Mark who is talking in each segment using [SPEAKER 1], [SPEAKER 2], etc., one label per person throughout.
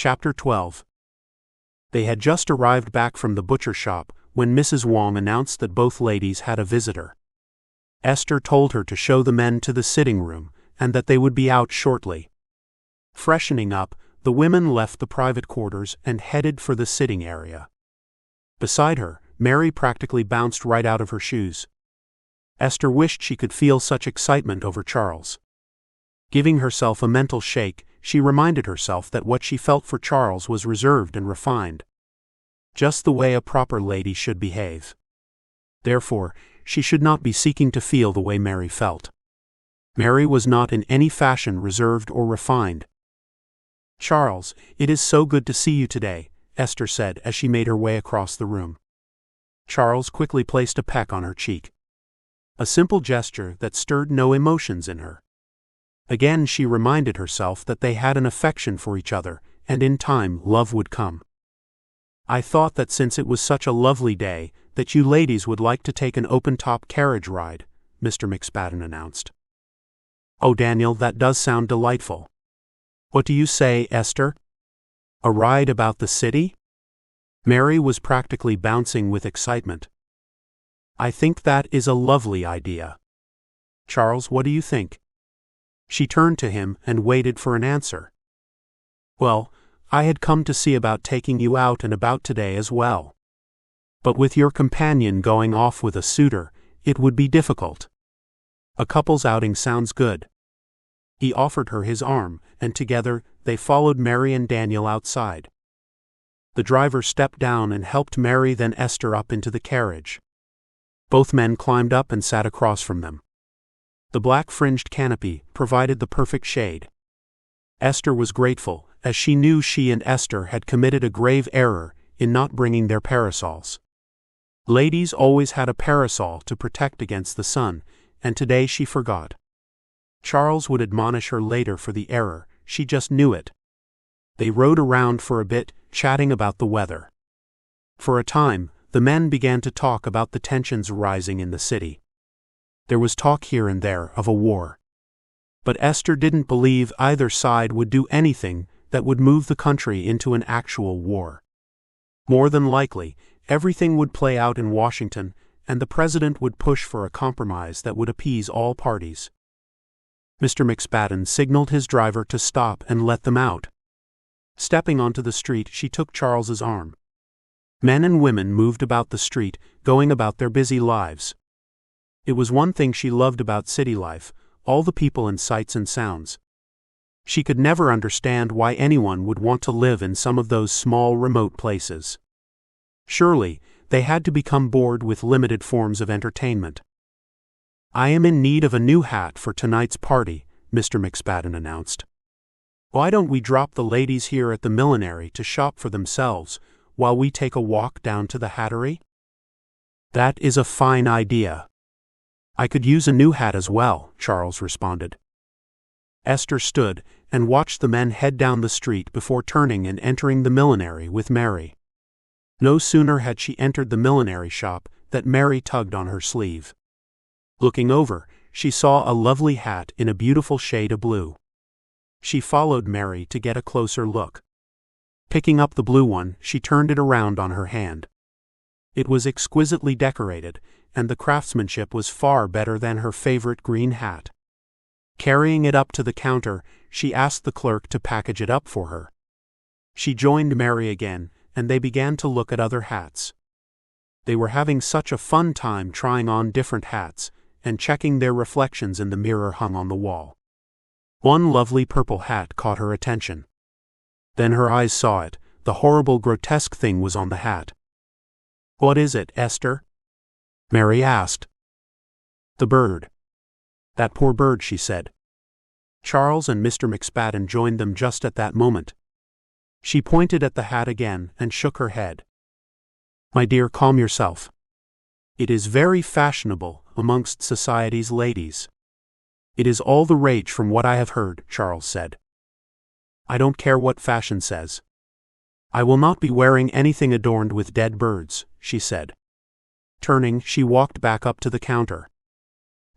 [SPEAKER 1] Chapter 12. They had just arrived back from the butcher shop when Mrs. Wong announced that both ladies had a visitor. Esther told her to show the men to the sitting room and that they would be out shortly. Freshening up, the women left the private quarters and headed for the sitting area. Beside her, Mary practically bounced right out of her shoes. Esther wished she could feel such excitement over Charles. Giving herself a mental shake, she reminded herself that what she felt for Charles was reserved and refined. Just the way a proper lady should behave. Therefore, she should not be seeking to feel the way Mary felt. Mary was not in any fashion reserved or refined. "Charles, it is so good to see you today," Esther said as she made her way across the room. Charles quickly placed a peck on her cheek. A simple gesture that stirred no emotions in her. Again she reminded herself that they had an affection for each other, and in time love would come. "I thought that since it was such a lovely day, that you ladies would like to take an open-top carriage ride," Mr. McSpadden announced. "Oh, Daniel, that does sound delightful. What do you say, Esther? A ride about the city?" Mary was practically bouncing with excitement. "I think that is a lovely idea. Charles, what do you think?" She turned to him and waited for an answer. "Well, I had come to see about taking you out and about today as well. But with your companion going off with a suitor, it would be difficult. A couple's outing sounds good." He offered her his arm, and together they followed Mary and Daniel outside. The driver stepped down and helped Mary then Esther up into the carriage. Both men climbed up and sat across from them. The black fringed canopy provided the perfect shade. Esther was grateful, as she knew she and Esther had committed a grave error in not bringing their parasols. Ladies always had a parasol to protect against the sun, and today she forgot. Charles would admonish her later for the error, she just knew it. They rode around for a bit, chatting about the weather. For a time, the men began to talk about the tensions rising in the city. There was talk here and there of a war. But Esther didn't believe either side would do anything that would move the country into an actual war. More than likely, everything would play out in Washington, and the president would push for a compromise that would appease all parties. Mr. McSpadden signaled his driver to stop and let them out. Stepping onto the street, she took Charles's arm. Men and women moved about the street, going about their busy lives. It was one thing she loved about city life, all the people and sights and sounds. She could never understand why anyone would want to live in some of those small remote places. Surely, they had to become bored with limited forms of entertainment. "I am in need of a new hat for tonight's party," Mr. McSpadden announced. "Why don't we drop the ladies here at the millinery to shop for themselves, while we take a walk down to the hattery?" "That is a fine idea. I could use a new hat as well," Charles responded. Esther stood and watched the men head down the street before turning and entering the millinery with Mary. No sooner had she entered the millinery shop than Mary tugged on her sleeve. Looking over, she saw a lovely hat in a beautiful shade of blue. She followed Mary to get a closer look. Picking up the blue one, she turned it around on her hand. It was exquisitely decorated, and the craftsmanship was far better than her favorite green hat. Carrying it up to the counter, she asked the clerk to package it up for her. She joined Mary again, and they began to look at other hats. They were having such a fun time trying on different hats, and checking their reflections in the mirror hung on the wall. One lovely purple hat caught her attention. Then her eyes saw it, the horrible grotesque thing was on the hat. "What is it, Esther?" Mary asked. "The bird. That poor bird," she said. Charles and Mr. McSpadden joined them just at that moment. She pointed at the hat again and shook her head. "My dear, calm yourself. It is very fashionable amongst society's ladies." "It is all the rage from what I have heard," Charles said. "I don't care what fashion says. I will not be wearing anything adorned with dead birds," she said. Turning, she walked back up to the counter.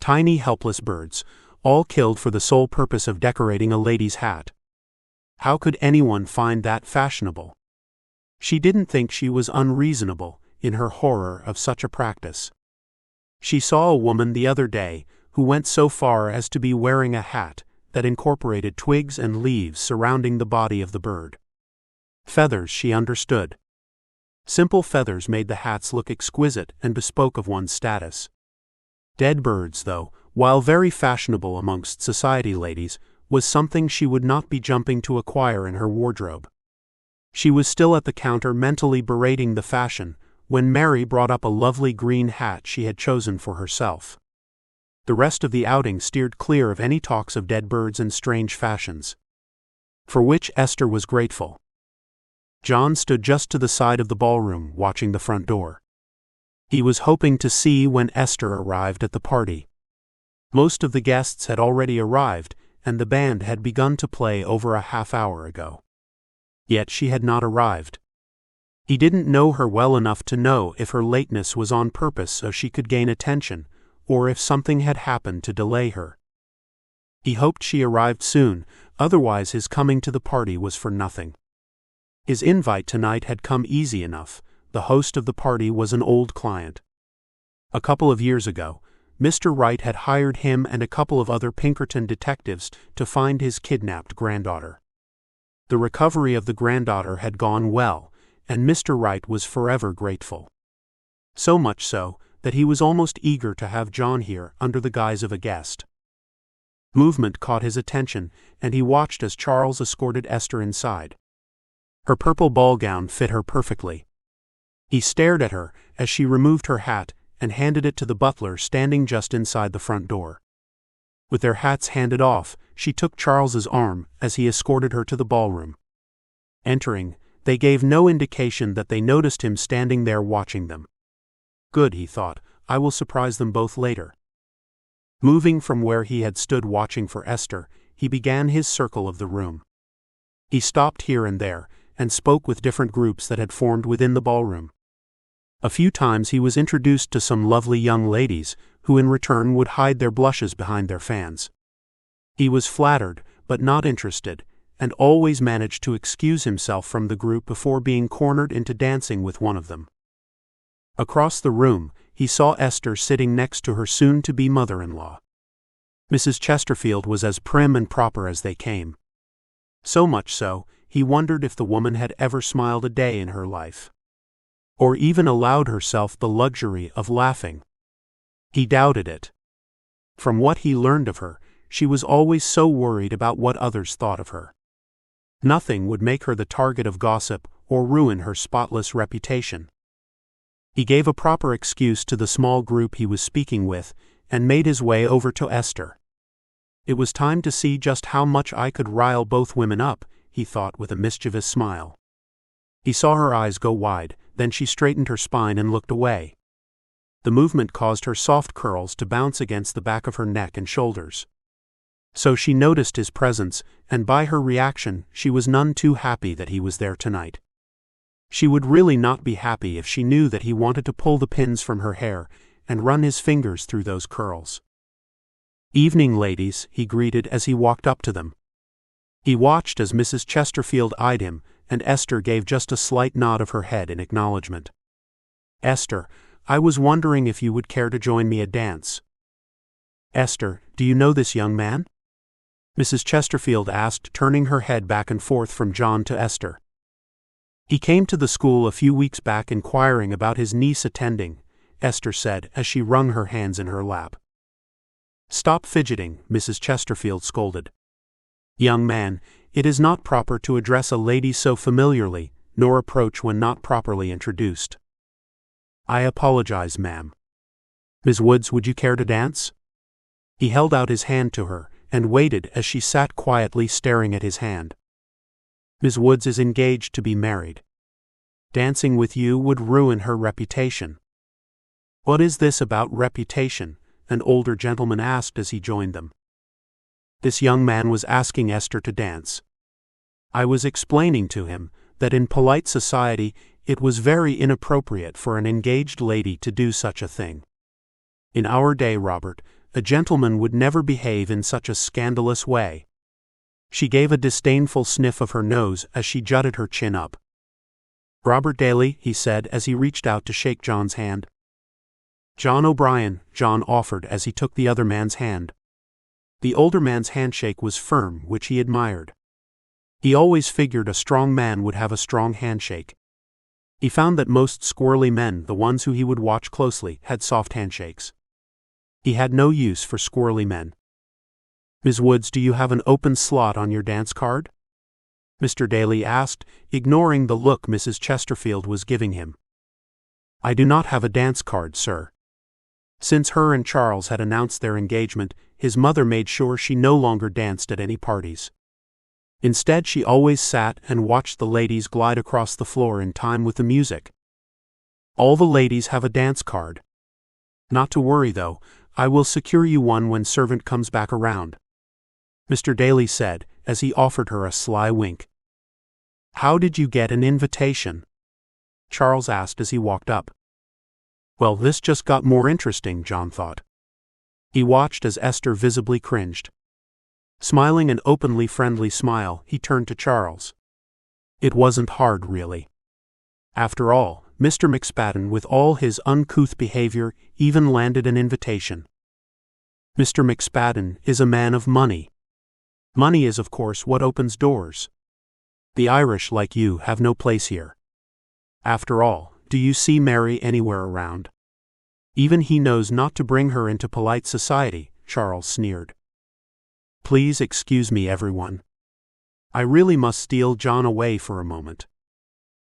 [SPEAKER 1] Tiny helpless birds, all killed for the sole purpose of decorating a lady's hat. How could anyone find that fashionable? She didn't think she was unreasonable in her horror of such a practice. She saw a woman the other day who went so far as to be wearing a hat that incorporated twigs and leaves surrounding the body of the bird. Feathers, she understood. Simple feathers made the hats look exquisite and bespoke of one's status. Dead birds, though, while very fashionable amongst society ladies, was something she would not be jumping to acquire in her wardrobe. She was still at the counter mentally berating the fashion when Mary brought up a lovely green hat she had chosen for herself. The rest of the outing steered clear of any talks of dead birds and strange fashions, for which Esther was grateful. John stood just to the side of the ballroom, watching the front door. He was hoping to see when Esther arrived at the party. Most of the guests had already arrived, and the band had begun to play over a half-hour ago. Yet she had not arrived. He didn't know her well enough to know if her lateness was on purpose so she could gain attention, or if something had happened to delay her. He hoped she arrived soon, otherwise his coming to the party was for nothing. His invite tonight had come easy enough. The host of the party was an old client. A couple of years ago, Mr. Wright had hired him and a couple of other Pinkerton detectives to find his kidnapped granddaughter. The recovery of the granddaughter had gone well, and Mr. Wright was forever grateful. So much so that he was almost eager to have John here under the guise of a guest. Movement caught his attention, and he watched as Charles escorted Esther inside. Her purple ball gown fit her perfectly. He stared at her as she removed her hat and handed it to the butler standing just inside the front door. With their hats handed off, she took Charles's arm as he escorted her to the ballroom. Entering, they gave no indication that they noticed him standing there watching them. Good, he thought, I will surprise them both later. Moving from where he had stood watching for Esther, he began his circle of the room. He stopped here and there, and spoke with different groups that had formed within the ballroom. A few times he was introduced to some lovely young ladies, who in return would hide their blushes behind their fans. He was flattered, but not interested, and always managed to excuse himself from the group before being cornered into dancing with one of them. Across the room, he saw Esther sitting next to her soon-to-be mother-in-law. Mrs. Chesterfield was as prim and proper as they came. So much so, he wondered if the woman had ever smiled a day in her life, or even allowed herself the luxury of laughing. He doubted it. From what he learned of her, she was always so worried about what others thought of her. Nothing would make her the target of gossip or ruin her spotless reputation. He gave a proper excuse to the small group he was speaking with and made his way over to Esther. It was time to see just how much I could rile both women up, he thought with a mischievous smile. He saw her eyes go wide, then she straightened her spine and looked away. The movement caused her soft curls to bounce against the back of her neck and shoulders. So she noticed his presence, and by her reaction she was none too happy that he was there tonight. She would really not be happy if she knew that he wanted to pull the pins from her hair and run his fingers through those curls. "Evening, ladies," he greeted as he walked up to them. He watched as Mrs. Chesterfield eyed him, and Esther gave just a slight nod of her head in acknowledgement. "Esther, I was wondering if you would care to join me at dance." "Esther, do you know this young man?" Mrs. Chesterfield asked, turning her head back and forth from John to Esther. "He came to the school a few weeks back inquiring about his niece attending," Esther said as she wrung her hands in her lap. "Stop fidgeting," Mrs. Chesterfield scolded. "Young man, it is not proper to address a lady so familiarly, nor approach when not properly introduced." "I apologize, ma'am. Miss Woods, would you care to dance?" He held out his hand to her, and waited as she sat quietly staring at his hand. "Miss Woods is engaged to be married. Dancing with you would ruin her reputation." "What is this about reputation?" an older gentleman asked as he joined them. This young man was asking Esther to dance. "I was explaining to him that in polite society it was very inappropriate for an engaged lady to do such a thing. In our day, Robert, a gentleman would never behave in such a scandalous way." She gave a disdainful sniff of her nose as she jutted her chin up. "Robert Daly," he said as he reached out to shake John's hand. "John O'Brien," John offered as he took the other man's hand. The older man's handshake was firm, which he admired. He always figured a strong man would have a strong handshake. He found that most squirrely men, the ones who he would watch closely, had soft handshakes. He had no use for squirrely men. "Ms. Woods, do you have an open slot on your dance card?" Mr. Daly asked, ignoring the look Mrs. Chesterfield was giving him. "I do not have a dance card, sir." Since her and Charles had announced their engagement, his mother made sure she no longer danced at any parties. Instead, she always sat and watched the ladies glide across the floor in time with the music. "All the ladies have a dance card." "Not to worry, though. I will secure you one when servant comes back around," Mr. Daly said, as he offered her a sly wink. "How did you get an invitation?" Charles asked as he walked up. Well, this just got more interesting, John thought. He watched as Esther visibly cringed. Smiling an openly friendly smile, he turned to Charles. It wasn't hard, really. After all, Mr. McSpadden, with all his uncouth behavior, even landed an invitation. Mr. McSpadden is a man of money. Money is, of course, what opens doors. The Irish, like you, have no place here. After all, do you see Mary anywhere around? Even he knows not to bring her into polite society, Charles sneered. Please excuse me, everyone. I really must steal John away for a moment.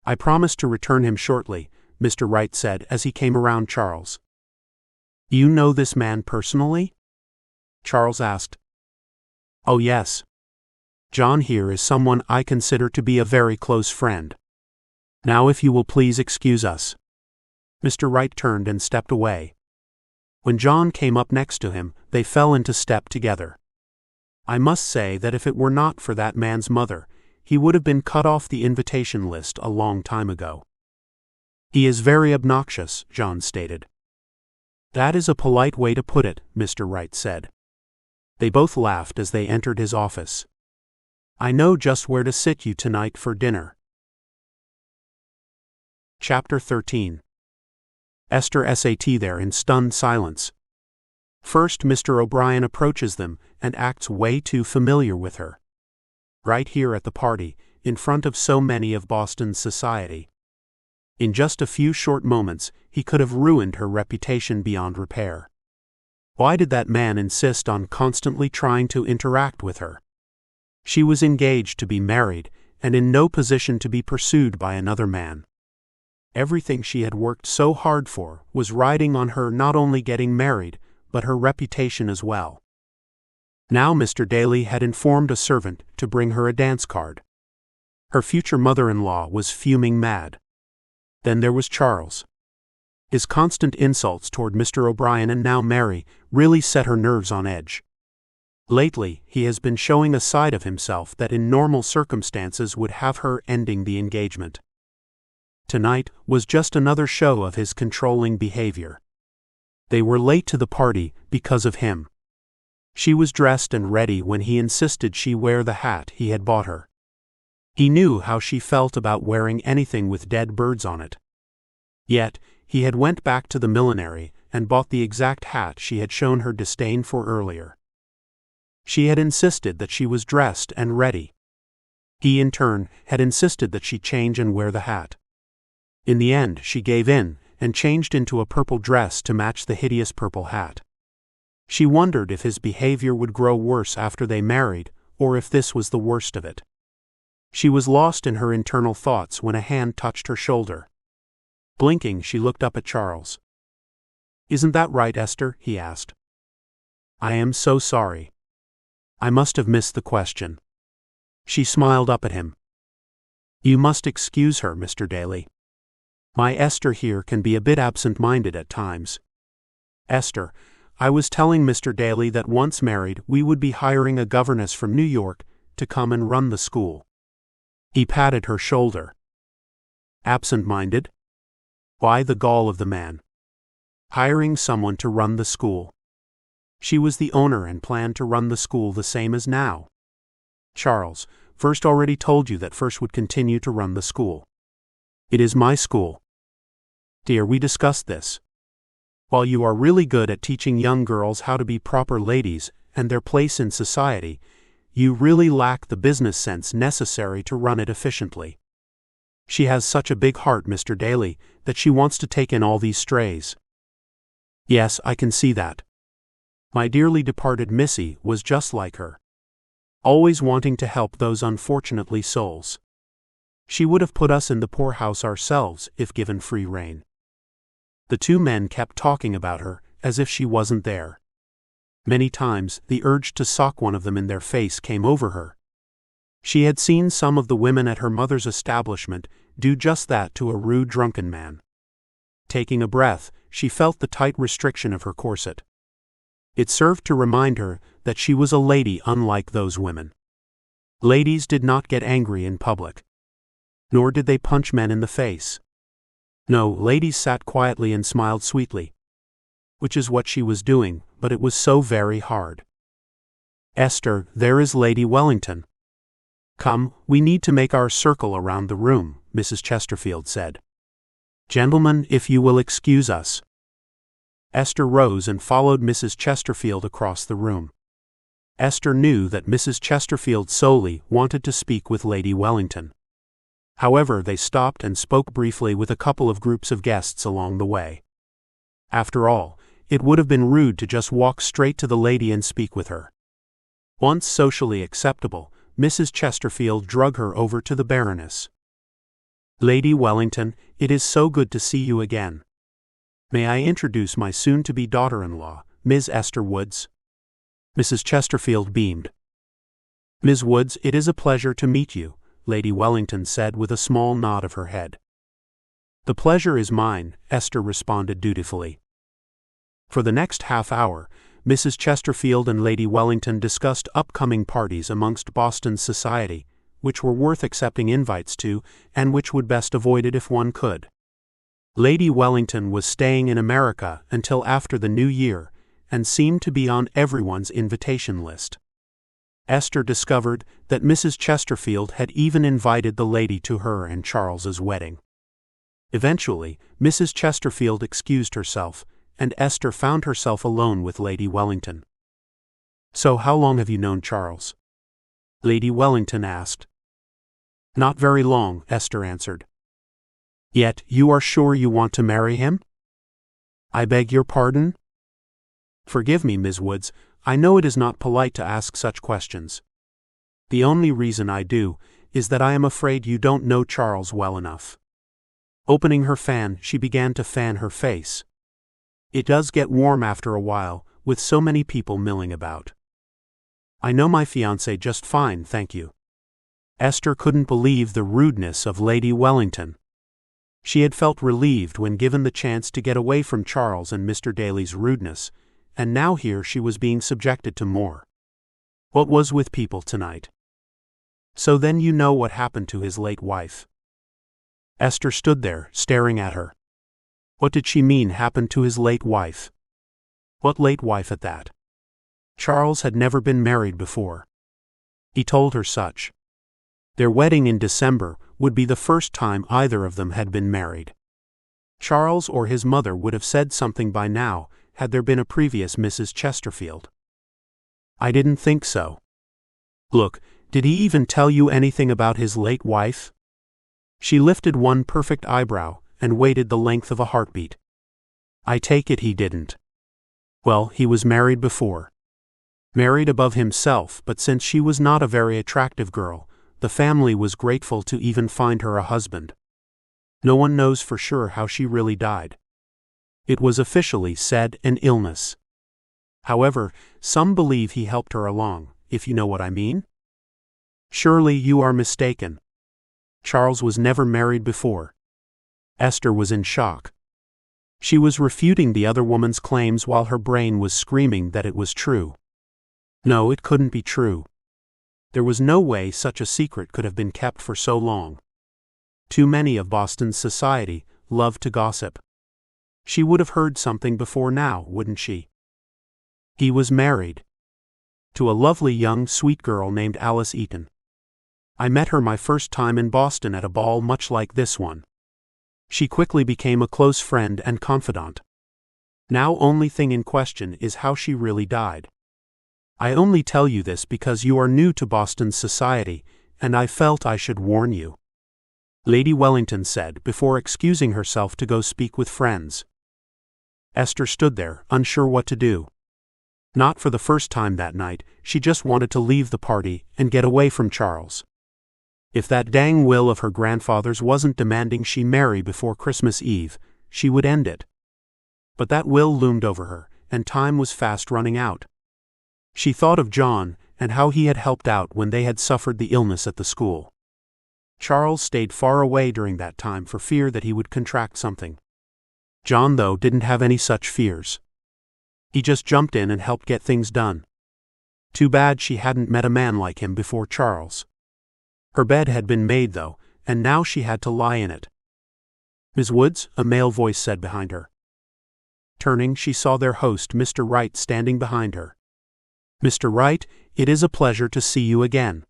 [SPEAKER 1] I promise to return him shortly, Mr. Wright said as he came around Charles. You know this man personally? Charles asked. Oh yes. John here is someone I consider to be a very close friend. Now if you will please excuse us. Mr. Wright turned and stepped away. When John came up next to him, they fell into step together. I must say that if it were not for that man's mother, he would have been cut off the invitation list a long time ago. He is very obnoxious, John stated. That is a polite way to put it, Mr. Wright said. They both laughed as they entered his office. I know just where to sit you tonight for dinner. Chapter 13. Esther sat there in stunned silence. First, Mr. O'Brien approaches them and acts way too familiar with her. Right here at the party, in front of so many of Boston's society. In just a few short moments, he could have ruined her reputation beyond repair. Why did that man insist on constantly trying to interact with her? She was engaged to be married, and in no position to be pursued by another man. Everything she had worked so hard for was riding on her not only getting married, but her reputation as well. Now Mr. Daly had informed a servant to bring her a dance card. Her future mother-in-law was fuming mad. Then there was Charles. His constant insults toward Mr. O'Brien and now Mary really set her nerves on edge. Lately, he has been showing a side of himself that in normal circumstances would have her ending the engagement. Tonight was just another show of his controlling behavior. They were late to the party because of him. She was dressed and ready when he insisted she wear the hat he had bought her. He knew how she felt about wearing anything with dead birds on it. Yet, he had went back to the millinery and bought the exact hat she had shown her disdain for earlier. She had insisted that she was dressed and ready. He, in turn, had insisted that she change and wear the hat. In the end, she gave in and changed into a purple dress to match the hideous purple hat. She wondered if his behavior would grow worse after they married, or if this was the worst of it. She was lost in her internal thoughts when a hand touched her shoulder. Blinking, she looked up at Charles. Isn't that right, Esther? He asked. I am so sorry. I must have missed the question. She smiled up at him. You must excuse her, Mr. Daly. My Esther here can be a bit absent-minded at times. Esther, I was telling Mr. Daly that once married we would be hiring a governess from New York to come and run the school. He patted her shoulder. Absent-minded? Why the gall of the man? Hiring someone to run the school. She was the owner and planned to run the school the same as now. Charles, First already told you that First would continue to run the school. It is my school. Dear, we discussed this. While you are really good at teaching young girls how to be proper ladies and their place in society, you really lack the business sense necessary to run it efficiently. She has such a big heart, Mr. Daly, that she wants to take in all these strays. Yes, I can see that. My dearly departed Missy was just like her. Always wanting to help those unfortunately souls. She would have put us in the poorhouse ourselves if given free rein. The two men kept talking about her as if she wasn't there. Many times the urge to sock one of them in their face came over her. She had seen some of the women at her mother's establishment do just that to a rude drunken man. Taking a breath, she felt the tight restriction of her corset. It served to remind her that she was a lady unlike those women. Ladies did not get angry in public. Nor did they punch men in the face. No, ladies sat quietly and smiled sweetly. Which is what she was doing, but it was so very hard. Esther, there is Lady Wellington. Come, we need to make our circle around the room, Mrs. Chesterfield said. Gentlemen, if you will excuse us. Esther rose and followed Mrs. Chesterfield across the room. Esther knew that Mrs. Chesterfield solely wanted to speak with Lady Wellington. However, they stopped and spoke briefly with a couple of groups of guests along the way. After all, it would have been rude to just walk straight to the lady and speak with her. Once socially acceptable, Mrs. Chesterfield drug her over to the Baroness. Lady Wellington, it is so good to see you again. May I introduce my soon-to-be daughter-in-law, Miss Ester Woods? Mrs. Chesterfield beamed. Miss Woods, it is a pleasure to meet you, Lady Wellington said with a small nod of her head. The pleasure is mine, Esther responded dutifully. For the next half hour, Mrs. Chesterfield and Lady Wellington discussed upcoming parties amongst Boston's society, which were worth accepting invites to, and which would best avoid it if one could. Lady Wellington was staying in America until after the new year, and seemed to be on everyone's invitation list. Esther discovered that Mrs. Chesterfield had even invited the lady to her and Charles's wedding. Eventually, Mrs. Chesterfield excused herself, and Esther found herself alone with Lady Wellington. So how long have you known Charles? Lady Wellington asked. Not very long, Esther answered. Yet you are sure you want to marry him? I beg your pardon? Forgive me, Miss Woods, I know it is not polite to ask such questions. The only reason I do is that I am afraid you don't know Charles well enough. Opening her fan, she began to fan her face. It does get warm after a while, with so many people milling about. I know my fiancé just fine, thank you. Esther couldn't believe the rudeness of Lady Wellington. She had felt relieved when given the chance to get away from Charles and Mr. Daly's rudeness, and now here she was being subjected to more. What was with people tonight? So then you know what happened to his late wife. Esther stood there, staring at her. What did she mean happened to his late wife? What late wife at that? Charles had never been married before. He told her such. Their wedding in December would be the first time either of them had been married. Charles or his mother would have said something by now, had there been a previous Mrs. Chesterfield. I didn't think so. Look, did he even tell you anything about his late wife? She lifted one perfect eyebrow and waited the length of a heartbeat. I take it he didn't. Well, he was married before. Married above himself, but since she was not a very attractive girl, the family was grateful to even find her a husband. No one knows for sure how she really died. It was officially said an illness. However, some believe he helped her along, if you know what I mean. Surely you are mistaken. Charles was never married before. Esther was in shock. She was refuting the other woman's claims while her brain was screaming that it was true. No, it couldn't be true. There was no way such a secret could have been kept for so long. Too many of Boston's society loved to gossip. She would have heard something before now, wouldn't she? He was married. To a lovely young sweet girl named Alice Eaton. I met her my first time in Boston at a ball much like this one. She quickly became a close friend and confidant. Now only thing in question is how she really died. I only tell you this because you are new to Boston's society, and I felt I should warn you," Lady Wellington said before excusing herself to go speak with friends. Esther stood there, unsure what to do. Not for the first time that night, she just wanted to leave the party and get away from Charles. If that dang will of her grandfather's wasn't demanding she marry before Christmas Eve, she would end it. But that will loomed over her, and time was fast running out. She thought of John, and how he had helped out when they had suffered the illness at the school. Charles stayed far away during that time for fear that he would contract something. John, though, didn't have any such fears. He just jumped in and helped get things done. Too bad she hadn't met a man like him before Charles. Her bed had been made, though, and now she had to lie in it. "Miss Woods," a male voice said behind her. Turning, she saw their host, Mr. Wright, standing behind her. "Mr. Wright, it is a pleasure to see you again."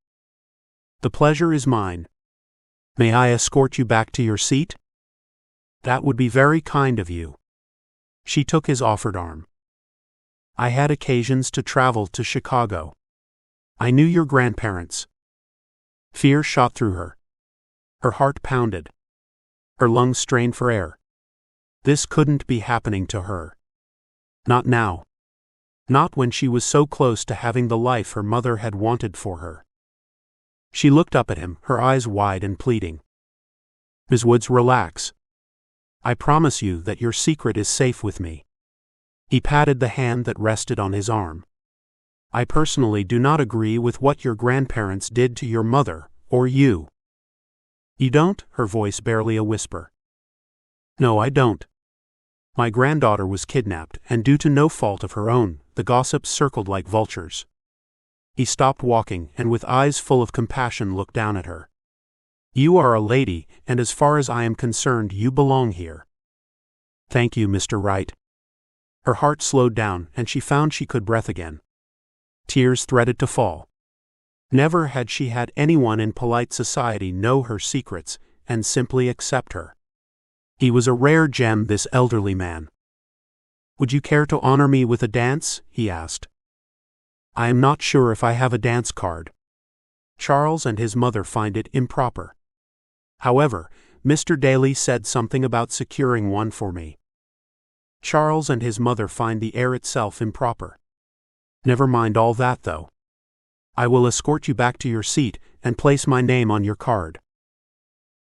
[SPEAKER 1] "The pleasure is mine. May I escort you back to your seat?" "That would be very kind of you." She took his offered arm. "I had occasions to travel to Chicago. I knew your grandparents." Fear shot through her. Her heart pounded. Her lungs strained for air. This couldn't be happening to her. Not now. Not when she was so close to having the life her mother had wanted for her. She looked up at him, her eyes wide and pleading. "Miss Woods, relax. I promise you that your secret is safe with me." He patted the hand that rested on his arm. "I personally do not agree with what your grandparents did to your mother, or you." "You don't?" her voice barely a whisper. "No, I don't. My granddaughter was kidnapped, and due to no fault of her own, the gossips circled like vultures." He stopped walking, and with eyes full of compassion looked down at her. "You are a lady, and as far as I am concerned, you belong here." "Thank you, Mr. Wright." Her heart slowed down, and she found she could breathe again. Tears threatened to fall. Never had she had anyone in polite society know her secrets and simply accept her. He was a rare gem, this elderly man. "Would you care to honor me with a dance?" he asked. "I am not sure if I have a dance card. Charles and his mother find it improper. However, Mr. Daly said something about securing one for me. Charles and his mother find the air itself improper. Never mind all that, though. I will escort you back to your seat and place my name on your card."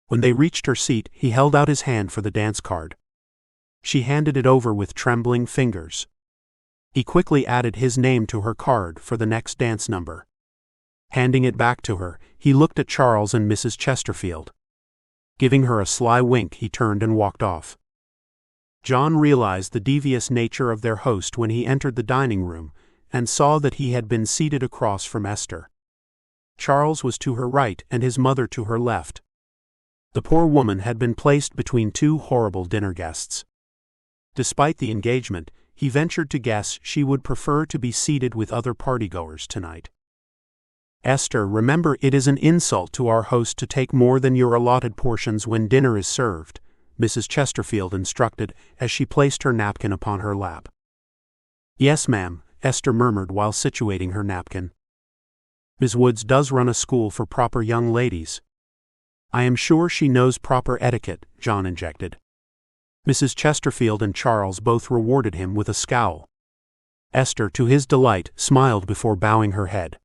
[SPEAKER 1] When they reached her seat, he held out his hand for the dance card. She handed it over with trembling fingers. He quickly added his name to her card for the next dance number. Handing it back to her, he looked at Charles and Mrs. Chesterfield. Giving her a sly wink, he turned and walked off. John realized the devious nature of their host when he entered the dining room and saw that he had been seated across from Esther. Charles was to her right and his mother to her left. The poor woman had been placed between two horrible dinner guests. Despite the engagement, he ventured to guess she would prefer to be seated with other partygoers tonight. "Esther, remember, it is an insult to our host to take more than your allotted portions when dinner is served," Mrs. Chesterfield instructed as she placed her napkin upon her lap. "Yes, ma'am," Esther murmured while situating her napkin. "Miss Woods does run a school for proper young ladies." "I am sure she knows proper etiquette," John injected. Mrs. Chesterfield and Charles both rewarded him with a scowl. Esther, to his delight, smiled before bowing her head.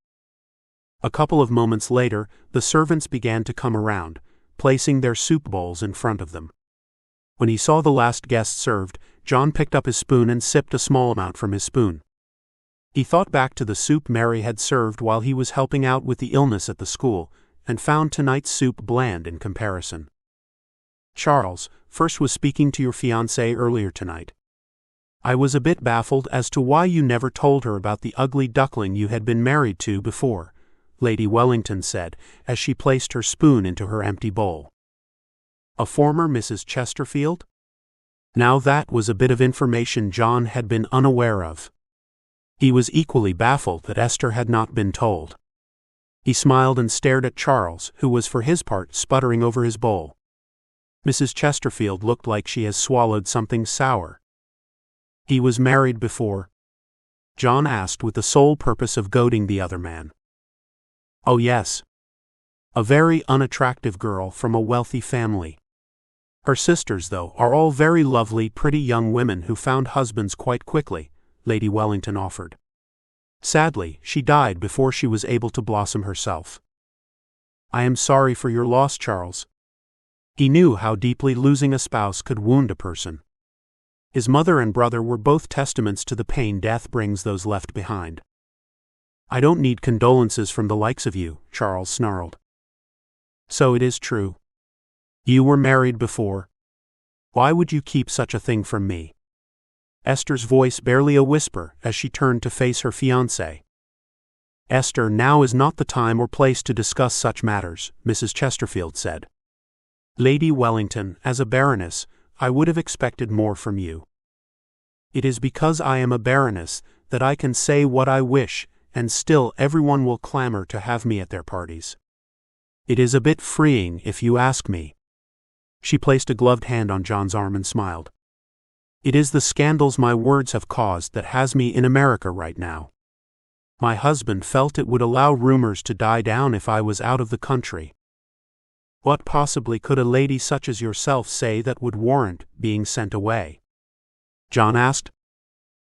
[SPEAKER 1] A couple of moments later, the servants began to come around, placing their soup bowls in front of them. When he saw the last guest served, John picked up his spoon and sipped a small amount from his spoon. He thought back to the soup Mary had served while he was helping out with the illness at the school, and found tonight's soup bland in comparison. "Charles first was speaking to your fiancée earlier tonight. I was a bit baffled as to why you never told her about the ugly duckling you had been married to before," Lady Wellington said as she placed her spoon into her empty bowl. A former Mrs. Chesterfield? Now that was a bit of information John had been unaware of. He was equally baffled that Esther had not been told. He smiled and stared at Charles, who was for his part sputtering over his bowl. Mrs. Chesterfield looked like she has swallowed something sour. "He was married before?" John asked with the sole purpose of goading the other man. "Oh yes. A very unattractive girl from a wealthy family. Her sisters, though, are all very lovely, pretty young women who found husbands quite quickly," Lady Wellington offered. "Sadly, she died before she was able to blossom herself." "I am sorry for your loss, Charles." He knew how deeply losing a spouse could wound a person. His mother and brother were both testaments to the pain death brings those left behind. "I don't need condolences from the likes of you," Charles snarled. "So it is true. You were married before. Why would you keep such a thing from me?" Esther's voice barely a whisper as she turned to face her fiancé. "Esther, now is not the time or place to discuss such matters," Mrs. Chesterfield said. "Lady Wellington, as a baroness, I would have expected more from you. It is because I am a baroness that I can say what I wish, and still everyone will clamor to have me at their parties. It is a bit freeing, if you ask me." She placed a gloved hand on John's arm and smiled. "It is the scandals my words have caused that has me in America right now. My husband felt it would allow rumors to die down if I was out of the country." "What possibly could a lady such as yourself say that would warrant being sent away?" John asked.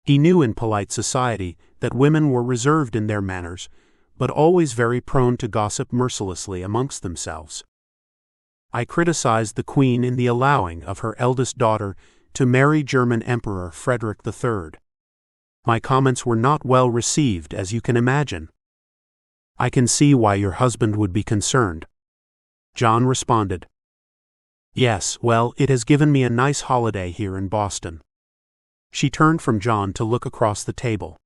[SPEAKER 1] He knew in polite society that women were reserved in their manners, but always very prone to gossip mercilessly amongst themselves. "I criticized the Queen in the allowing of her eldest daughter to marry German Emperor Frederick III. My comments were not well received, as you can imagine." "I can see why your husband would be concerned," John responded. "Yes, well, it has given me a nice holiday here in Boston." She turned from John to look across the table.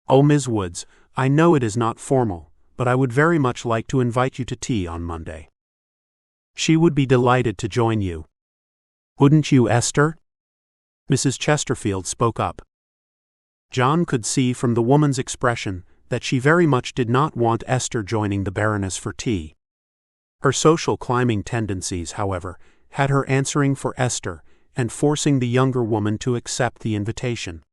[SPEAKER 1] "Oh, Ms. Woods, I know it is not formal, but I would very much like to invite you to tea on Monday." "She would be delighted to join you." "Wouldn't you, Esther?" Mrs. Chesterfield spoke up. John could see from the woman's expression that she very much did not want Esther joining the Baroness for tea. Her social climbing tendencies, however, had her answering for Esther and forcing the younger woman to accept the invitation.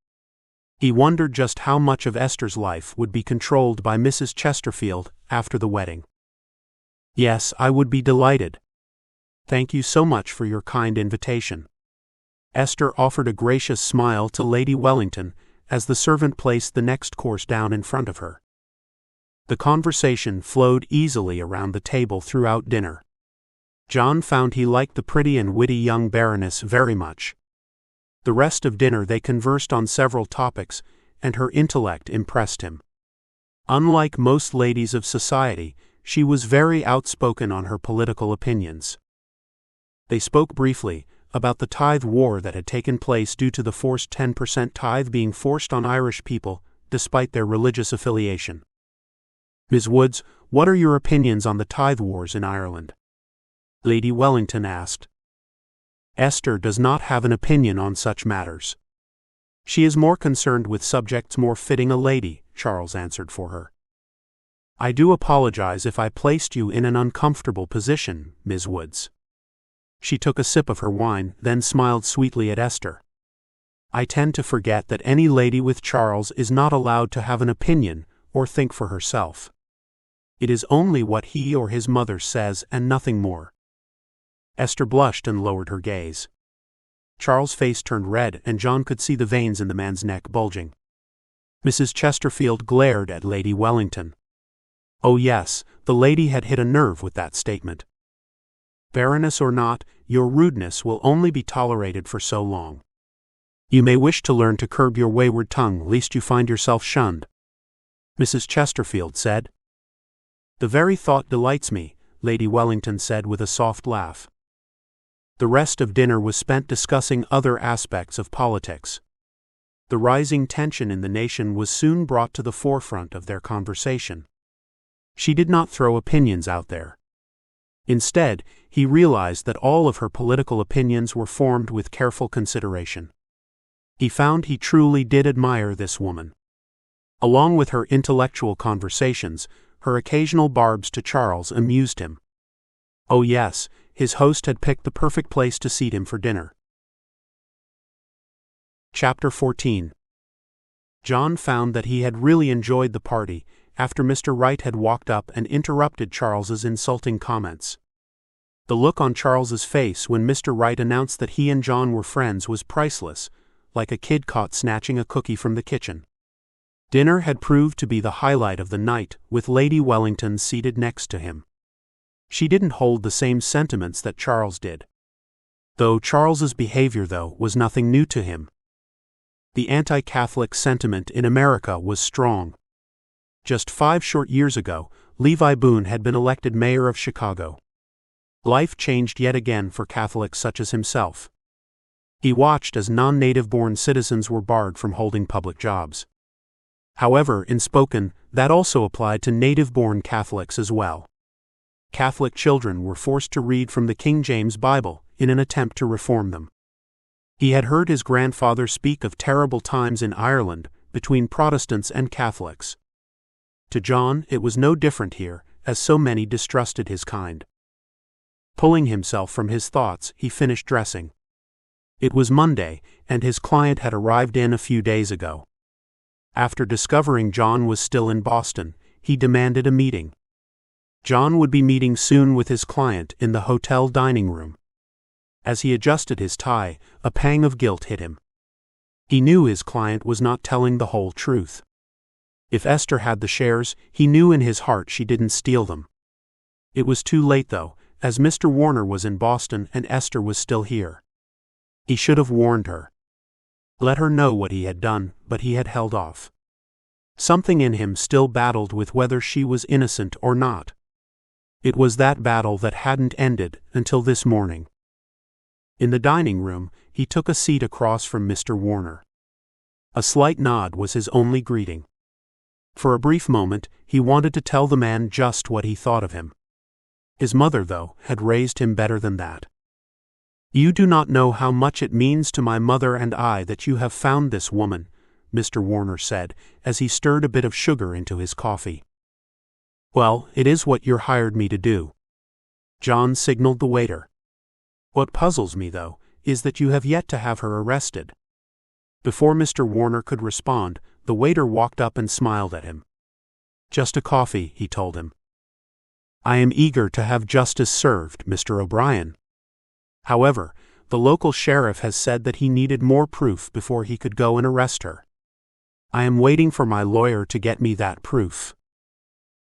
[SPEAKER 1] He wondered just how much of Esther's life would be controlled by Mrs. Chesterfield after the wedding. "Yes, I would be delighted. Thank you so much for your kind invitation." Esther offered a gracious smile to Lady Wellington as the servant placed the next course down in front of her. The conversation flowed easily around the table throughout dinner. John found he liked the pretty and witty young Baroness very much. The rest of dinner they conversed on several topics, and her intellect impressed him. Unlike most ladies of society, she was very outspoken on her political opinions. They spoke briefly about the tithe war that had taken place due to the forced 10% tithe being forced on Irish people, despite their religious affiliation. "Ms. Woods, what are your opinions on the tithe wars in Ireland?" Lady Wellington asked. "Esther does not have an opinion on such matters. She is more concerned with subjects more fitting a lady," Charles answered for her. "I do apologize if I placed you in an uncomfortable position, Ms. Woods." She took a sip of her wine, then smiled sweetly at Esther. "I tend to forget that any lady with Charles is not allowed to have an opinion or think for herself. It is only what he or his mother says and nothing more." Esther blushed and lowered her gaze. Charles' face turned red, and John could see the veins in the man's neck bulging. Mrs. Chesterfield glared at Lady Wellington. Oh yes, the lady had hit a nerve with that statement. "Baroness or not, your rudeness will only be tolerated for so long. You may wish to learn to curb your wayward tongue lest you find yourself shunned," Mrs. Chesterfield said. "The very thought delights me," Lady Wellington said with a soft laugh. The rest of dinner was spent discussing other aspects of politics. The rising tension in the nation was soon brought to the forefront of their conversation. She did not throw opinions out there. Instead, he realized that all of her political opinions were formed with careful consideration. He found he truly did admire this woman. Along with her intellectual conversations, her occasional barbs to Charles amused him. Oh yes, his host had picked the perfect place to seat him for dinner. Chapter 14. John found that he had really enjoyed the party after Mr. Wright had walked up and interrupted Charles's insulting comments. The look on Charles's face when Mr. Wright announced that he and John were friends was priceless, like a kid caught snatching a cookie from the kitchen. Dinner had proved to be the highlight of the night, with Lady Wellington seated next to him. She didn't hold the same sentiments that Charles did. Though Charles's behavior, was nothing new to him. The anti-Catholic sentiment in America was strong. Just 5 short years ago, Levi Boone had been elected mayor of Chicago. Life changed yet again for Catholics such as himself. He watched as non-native-born citizens were barred from holding public jobs. However, in Spokane, that also applied to native-born Catholics as well. Catholic children were forced to read from the King James Bible in an attempt to reform them. He had heard his grandfather speak of terrible times in Ireland between Protestants and Catholics. To John, it was no different here, as so many distrusted his kind. Pulling himself from his thoughts, he finished dressing. It was Monday, and his client had arrived in a few days ago. After discovering John was still in Boston, he demanded a meeting. John would be meeting soon with his client in the hotel dining room. As he adjusted his tie, a pang of guilt hit him. He knew his client was not telling the whole truth. If Esther had the shares, he knew in his heart she didn't steal them. It was too late though, as Mr. Warner was in Boston and Esther was still here. He should have warned her. Let her know what he had done, but he had held off. Something in him still battled with whether she was innocent or not. It was that battle that hadn't ended until this morning. In the dining room, he took a seat across from Mr. Warner. A slight nod was his only greeting. For a brief moment, he wanted to tell the man just what he thought of him. His mother, had raised him better than that. "You do not know how much it means to my mother and I that you have found this woman," Mr. Warner said, as he stirred a bit of sugar into his coffee. "Well, it is what you're hired me to do." John signaled the waiter. "What puzzles me, is that you have yet to have her arrested." Before Mr. Warner could respond, the waiter walked up and smiled at him. "Just a coffee," he told him. "I am eager to have justice served, Mr. O'Brien. However, the local sheriff has said that he needed more proof before he could go and arrest her. I am waiting for my lawyer to get me that proof."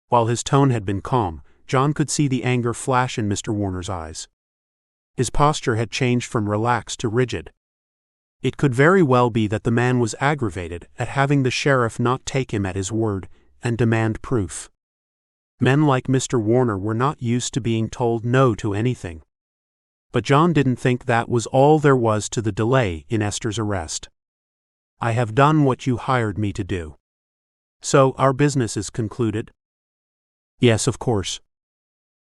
[SPEAKER 1] While his tone had been calm, John could see the anger flash in Mr. Warner's eyes. His posture had changed from relaxed to rigid. It could very well be that the man was aggravated at having the sheriff not take him at his word and demand proof. Men like Mr. Warner were not used to being told no to anything. But John didn't think that was all there was to the delay in Esther's arrest. "I have done what you hired me to do. So our business is concluded?" "Yes, of course.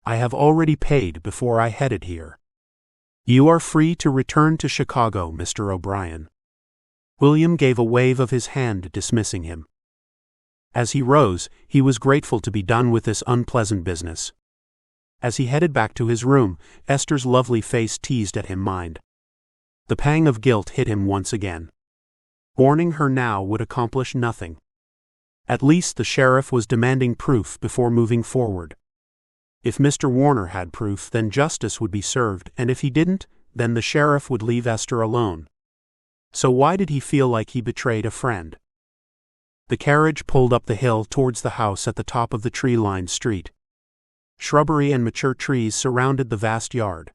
[SPEAKER 1] I have already paid before I headed here. You are free to return to Chicago, Mr. O'Brien." William gave a wave of his hand dismissing him. As he rose, he was grateful to be done with this unpleasant business. As he headed back to his room, Esther's lovely face teased at him mind. The pang of guilt hit him once again. Warning her now would accomplish nothing. At least the sheriff was demanding proof before moving forward. If Mr. Warner had proof, then justice would be served, and if he didn't, then the sheriff would leave Esther alone. So why did he feel like he betrayed a friend? The carriage pulled up the hill towards the house at the top of the tree-lined street. Shrubbery and mature trees surrounded the vast yard.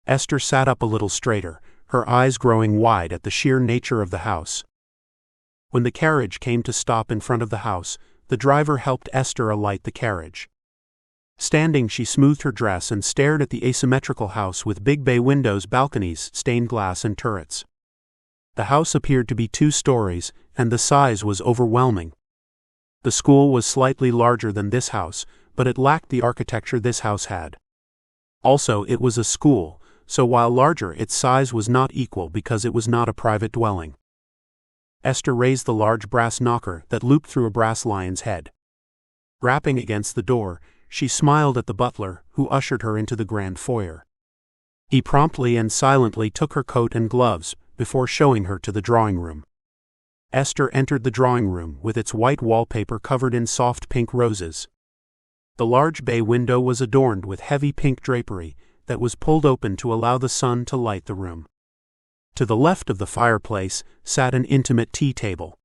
[SPEAKER 1] Esther sat up a little straighter, her eyes growing wide at the sheer nature of the house. When the carriage came to stop in front of the house, the driver helped Esther alight the carriage. Standing, she smoothed her dress and stared at the asymmetrical house with big bay windows, balconies, stained glass and turrets. The house appeared to be 2 stories, and the size was overwhelming. The school was slightly larger than this house, but it lacked the architecture this house had. Also, it was a school, so while larger, its size was not equal because it was not a private dwelling. Esther raised the large brass knocker that looped through a brass lion's head. Rapping against the door, she smiled at the butler, who ushered her into the grand foyer. He promptly and silently took her coat and gloves, before showing her to the drawing room. Esther entered the drawing room with its white wallpaper covered in soft pink roses. The large bay window was adorned with heavy pink drapery that was pulled open to allow the sun to light the room. To the left of the fireplace sat an intimate tea table.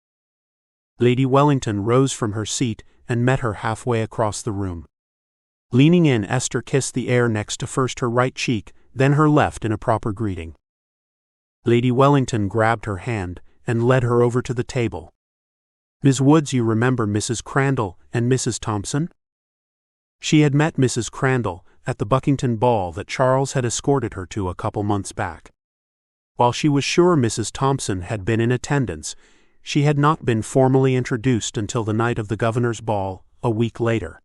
[SPEAKER 1] Lady Wellington rose from her seat and met her halfway across the room. Leaning in, Esther kissed the air next to first her right cheek, then her left in a proper greeting. Lady Wellington grabbed her hand and led her over to the table. "Miss Woods, you remember Mrs. Crandall and Mrs. Thompson?" She had met Mrs. Crandall at the Buckington ball that Charles had escorted her to a couple months back. While she was sure Mrs. Thompson had been in attendance, she had not been formally introduced until the night of the governor's ball, a week later.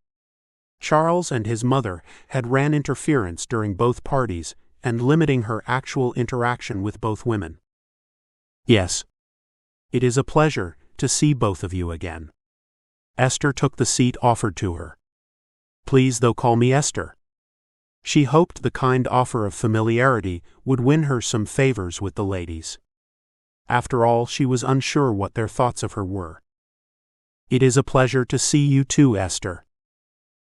[SPEAKER 1] Charles and his mother had ran interference during both parties and limiting her actual interaction with both women. "Yes. It is a pleasure to see both of you again." Esther took the seat offered to her. "Please, though, call me Esther." She hoped the kind offer of familiarity would win her some favors with the ladies. After all, she was unsure what their thoughts of her were. "It is a pleasure to see you too, Esther."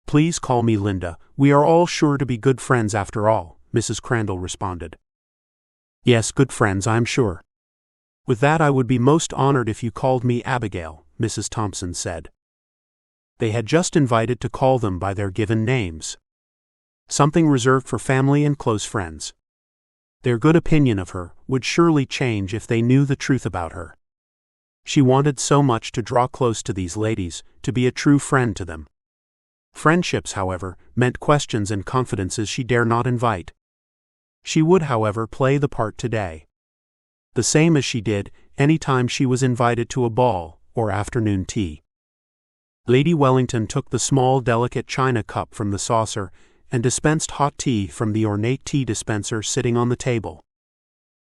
[SPEAKER 1] "Please call me Linda. We are all sure to be good friends after all," Mrs. Crandall responded. "Yes, good friends, I am sure." "With that, I would be most honored if you called me Abigail," Mrs. Thompson said. They had just invited to call them by their given names. Something reserved for family and close friends. Their good opinion of her would surely change if they knew the truth about her. She wanted so much to draw close to these ladies, to be a true friend to them. Friendships, however, meant questions and confidences she dare not invite. She would, however, play the part today. The same as she did any time she was invited to a ball or afternoon tea. Lady Wellington took the small, delicate china cup from the saucer and dispensed hot tea from the ornate tea dispenser sitting on the table.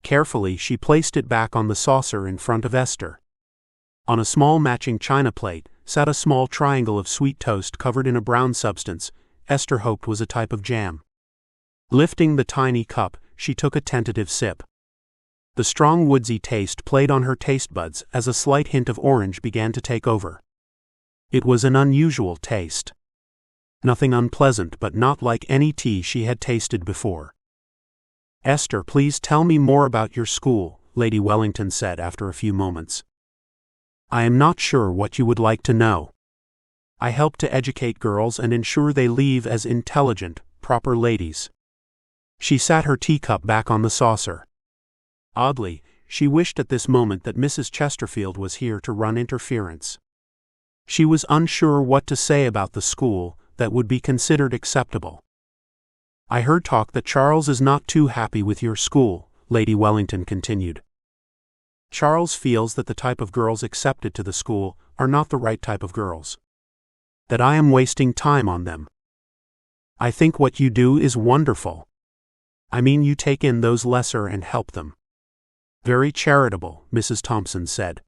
[SPEAKER 1] Carefully, she placed it back on the saucer in front of Esther. On a small matching china plate sat a small triangle of sweet toast covered in a brown substance Esther hoped was a type of jam. Lifting the tiny cup, she took a tentative sip. The strong woodsy taste played on her taste buds as a slight hint of orange began to take over. It was an unusual taste. Nothing unpleasant, but not like any tea she had tasted before. "Esther, please tell me more about your school," Lady Wellington said after a few moments. "I am not sure what you would like to know. I help to educate girls and ensure they leave as intelligent, proper ladies." She sat her teacup back on the saucer. Oddly, she wished at this moment that Mrs. Chesterfield was here to run interference. She was unsure what to say about the school that would be considered acceptable. "I heard talk that Charles is not too happy with your school," Lady Wellington continued. "Charles feels that the type of girls accepted to the school are not the right type of girls. That I am wasting time on them. I think what you do is wonderful. I mean, you take in those lesser and help them." "Very charitable," Mrs. Thompson said.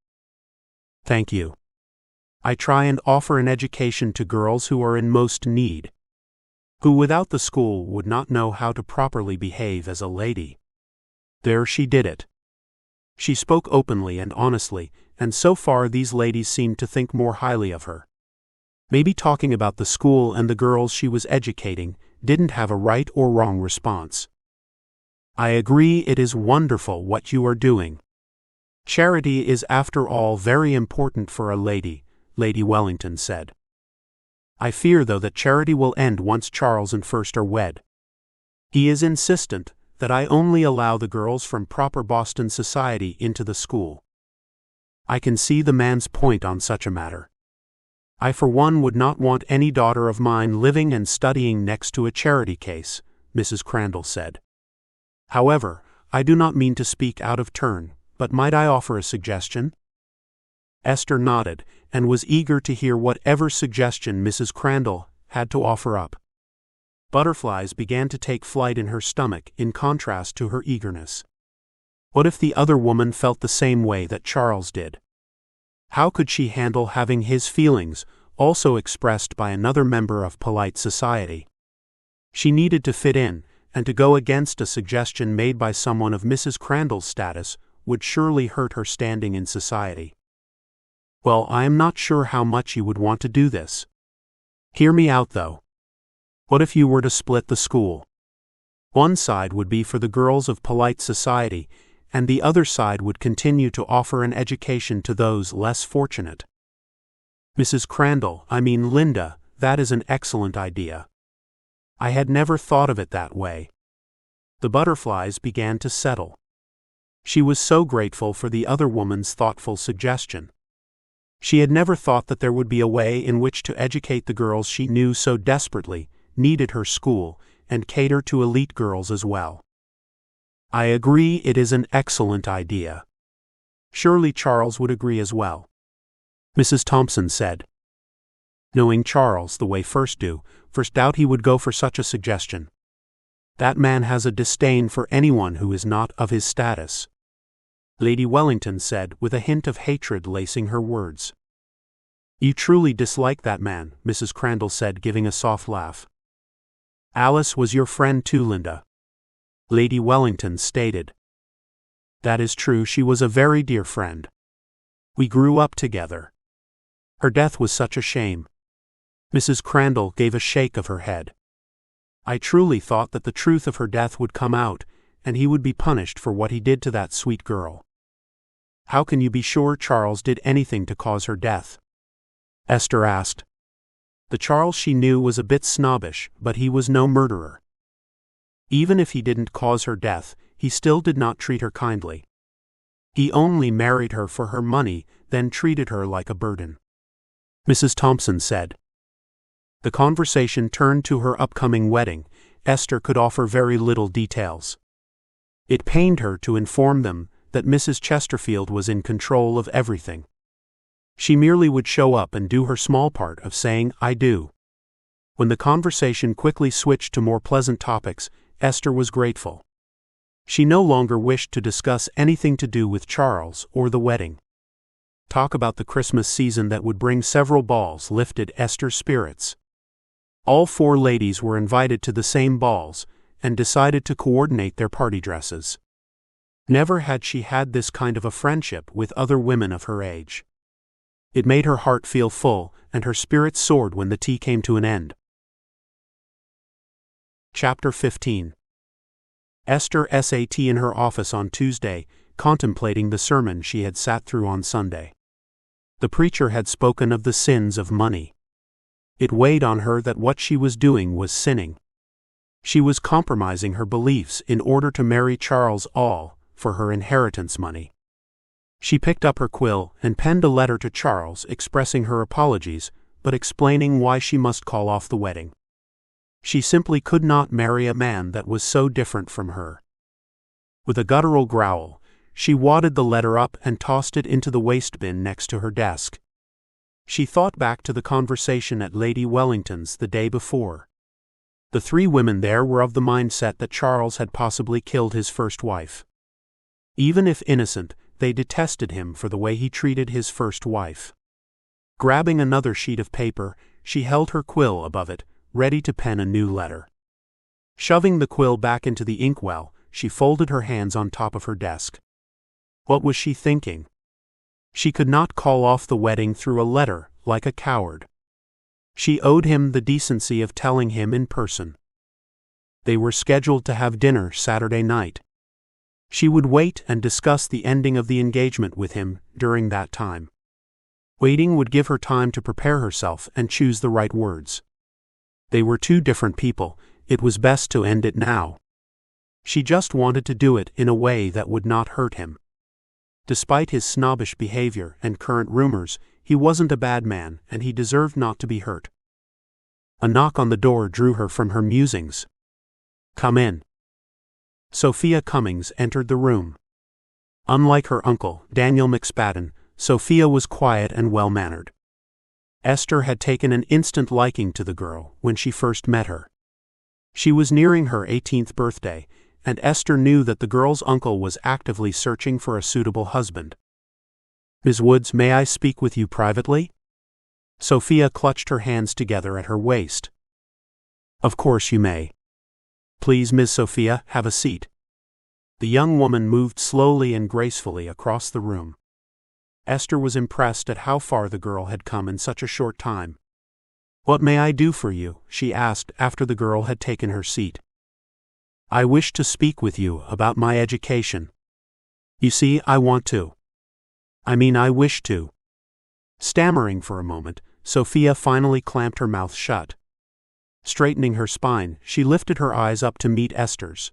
[SPEAKER 1] "Thank you. I try and offer an education to girls who are in most need, who without the school would not know how to properly behave as a lady." There she did it. She spoke openly and honestly, and so far these ladies seemed to think more highly of her. Maybe talking about the school and the girls she was educating didn't have a right or wrong response. "I agree, it is wonderful what you are doing. Charity is after all very important for a lady," Lady Wellington said. "I fear, though, that charity will end once Charles and First are wed. He is insistent that I only allow the girls from proper Boston society into the school. I can see the man's point on such a matter. I for one would not want any daughter of mine living and studying next to a charity case," Mrs. Crandall said. "However, I do not mean to speak out of turn, but might I offer a suggestion?" Esther nodded, and was eager to hear whatever suggestion Mrs. Crandall had to offer up. Butterflies began to take flight in her stomach in contrast to her eagerness. What if the other woman felt the same way that Charles did? How could she handle having his feelings also expressed by another member of polite society? She needed to fit in, and to go against a suggestion made by someone of Mrs. Crandall's status would surely hurt her standing in society. Well, I am not sure how much you would want to do this. Hear me out though. What if you were to split the school? One side would be for the girls of polite society, and the other side would continue to offer an education to those less fortunate. Mrs. Crandall, I mean Linda, that is an excellent idea. I had never thought of it that way. The butterflies began to settle. She was so grateful for the other woman's thoughtful suggestion. She had never thought that there would be a way in which to educate the girls she knew so desperately needed her school, and cater to elite girls as well. I agree, it is an excellent idea. Surely Charles would agree as well. Mrs. Thompson said. Knowing Charles the way first doubt he would go for such a suggestion. That man has a disdain for anyone who is not of his status. Lady Wellington said, with a hint of hatred lacing her words. You truly dislike that man, Mrs. Crandall said, giving a soft laugh. Alice was your friend too, Linda. Lady Wellington stated. That is true, she was a very dear friend. We grew up together. Her death was such a shame. Mrs. Crandall gave a shake of her head. I truly thought that the truth of her death would come out, and he would be punished for what he did to that sweet girl. How can you be sure Charles did anything to cause her death? Esther asked. The Charles she knew was a bit snobbish, but he was no murderer. Even if he didn't cause her death, he still did not treat her kindly. He only married her for her money, then treated her like a burden. Mrs. Thompson said. The conversation turned to her upcoming wedding. Esther could offer very little details. It pained her to inform them that Mrs. Chesterfield was in control of everything. She merely would show up and do her small part of saying, I do. When the conversation quickly switched to more pleasant topics, Esther was grateful. She no longer wished to discuss anything to do with Charles or the wedding. Talk about the Christmas season that would bring several balls lifted Esther's spirits. All 4 ladies were invited to the same balls, and decided to coordinate their party dresses. Never had she had this kind of a friendship with other women of her age. It made her heart feel full, and her spirits soared when the tea came to an end. Chapter 15. Esther sat in her office on Tuesday, contemplating the sermon she had sat through on Sunday. The preacher had spoken of the sins of money. It weighed on her that what she was doing was sinning. She was compromising her beliefs in order to marry Charles all for her inheritance money. She picked up her quill and penned a letter to Charles expressing her apologies, but explaining why she must call off the wedding. She simply could not marry a man that was so different from her. With a guttural growl, she wadded the letter up and tossed it into the waste bin next to her desk. She thought back to the conversation at Lady Wellington's the day before. The 3 women there were of the mindset that Charles had possibly killed his first wife. Even if innocent, they detested him for the way he treated his first wife. Grabbing another sheet of paper, she held her quill above it, ready to pen a new letter. Shoving the quill back into the inkwell, she folded her hands on top of her desk. What was she thinking? She could not call off the wedding through a letter, like a coward. She owed him the decency of telling him in person. They were scheduled to have dinner Saturday night. She would wait and discuss the ending of the engagement with him during that time. Waiting would give her time to prepare herself and choose the right words. They were 2 different people, it was best to end it now. She just wanted to do it in a way that would not hurt him. Despite his snobbish behavior and current rumors, he wasn't a bad man and he deserved not to be hurt. A knock on the door drew her from her musings. Come in. Sophia Cummings entered the room. Unlike her uncle, Daniel McSpadden, Sophia was quiet and well-mannered. Esther had taken an instant liking to the girl when she first met her. She was nearing her 18th birthday, and Esther knew that the girl's uncle was actively searching for a suitable husband. Ms. Woods, may I speak with you privately? Sophia clutched her hands together at her waist. Of course you may. Please, Ms. Sophia, have a seat. The young woman moved slowly and gracefully across the room. Esther was impressed at how far the girl had come in such a short time. What may I do for you? She asked after the girl had taken her seat. I wish to speak with you about my education. You see, I wish to. Stammering for a moment, Sophia finally clamped her mouth shut. Straightening her spine, she lifted her eyes up to meet Esther's.